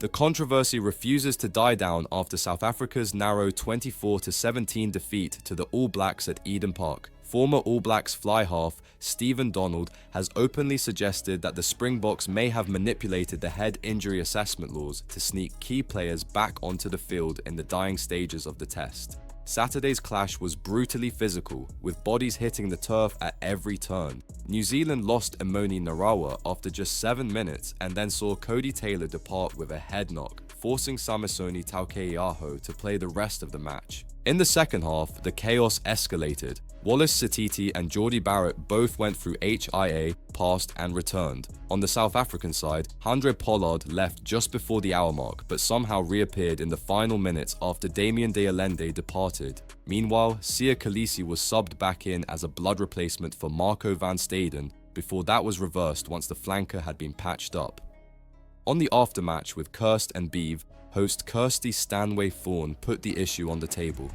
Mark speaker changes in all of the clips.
Speaker 1: The controversy refuses to die down after South Africa's narrow 24-17 defeat to the All Blacks at Eden Park. Former All Blacks fly half Stephen Donald has openly suggested that the Springboks may have manipulated the head injury assessment laws to sneak key players back onto the field in the dying stages of the test. Saturday's clash was brutally physical, with bodies hitting the turf at every turn. New Zealand lost Emoni Narawa after just 7 minutes and then saw Cody Taylor depart with a head knock, forcing Samisoni Taukei'aho to play the rest of the match. In the second half, the chaos escalated. Wallace Satiti and Geordie Barrett both went through HIA, passed and returned. On the South African side, Handré Pollard left just before the hour mark, but somehow reappeared in the final minutes after Damian de Allende departed. Meanwhile, Siya Kolisi was subbed back in as a blood replacement for Marco van Staden before that was reversed once the flanker had been patched up. On the aftermatch with Kirst and Beeve, host Kirsty Stanway Fawn put the issue on the table.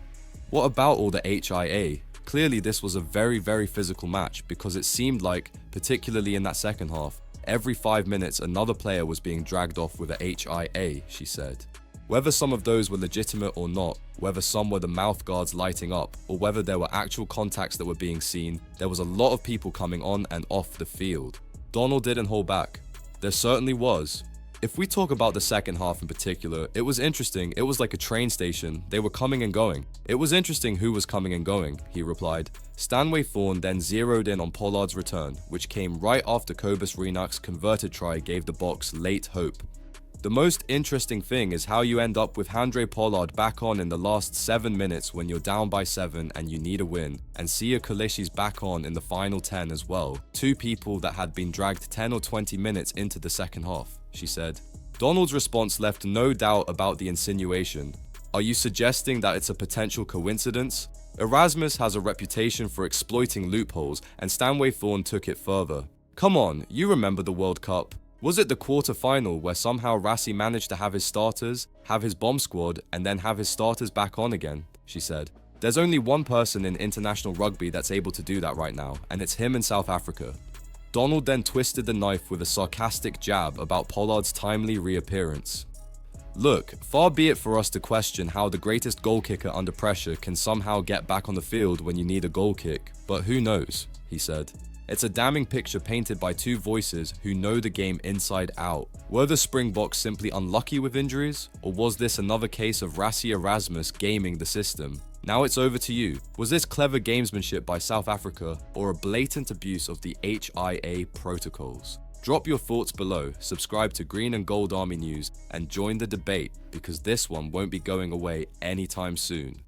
Speaker 1: What about all the HIA? Clearly this was a very physical match because it seemed like, particularly in that second half, every 5 minutes another player was being dragged off with a HIA, she said. Whether some of those were legitimate or not, whether some were the mouth guards lighting up, or whether there were actual contacts that were being seen, there was a lot of people coming on and off the field. Donald didn't hold back. There certainly was. If we talk about the second half in particular, it was interesting. It was like a train station. They were coming and going. It was interesting who was coming and going, he replied. Stanway Fawn then zeroed in on Pollard's return, which came right after Cobus Reinach's converted try gave the Boks late hope. The most interesting thing is how you end up with Handré Pollard back on in the last 7 minutes when you're down by 7 and you need a win, and Siya Kolisi's back on in the final 10 as well. Two people that had been dragged 10 or 20 minutes into the second half, she said. Donald's response left no doubt about the insinuation. Are you suggesting that it's a potential coincidence? Erasmus has a reputation for exploiting loopholes, and Stanway Fawn took it further. Come on, you remember the World Cup. Was it the quarter-final where somehow Rassie managed to have his starters, have his bomb squad, and then have his starters back on again? She said. There's only one person in international rugby that's able to do that right now, and it's him in South Africa. Donald then twisted the knife with a sarcastic jab about Pollard's timely reappearance. Look, far be it for us to question how the greatest goal kicker under pressure can somehow get back on the field when you need a goal kick, but who knows, he said. It's a damning picture painted by two voices who know the game inside out. Were the Springboks simply unlucky with injuries, or was this another case of Rassie Erasmus gaming the system? Now it's over to you. Was this clever gamesmanship by South Africa, or a blatant abuse of the HIA protocols? Drop your thoughts below, subscribe to Green and Gold Army News, and join the debate because this one won't be going away anytime soon.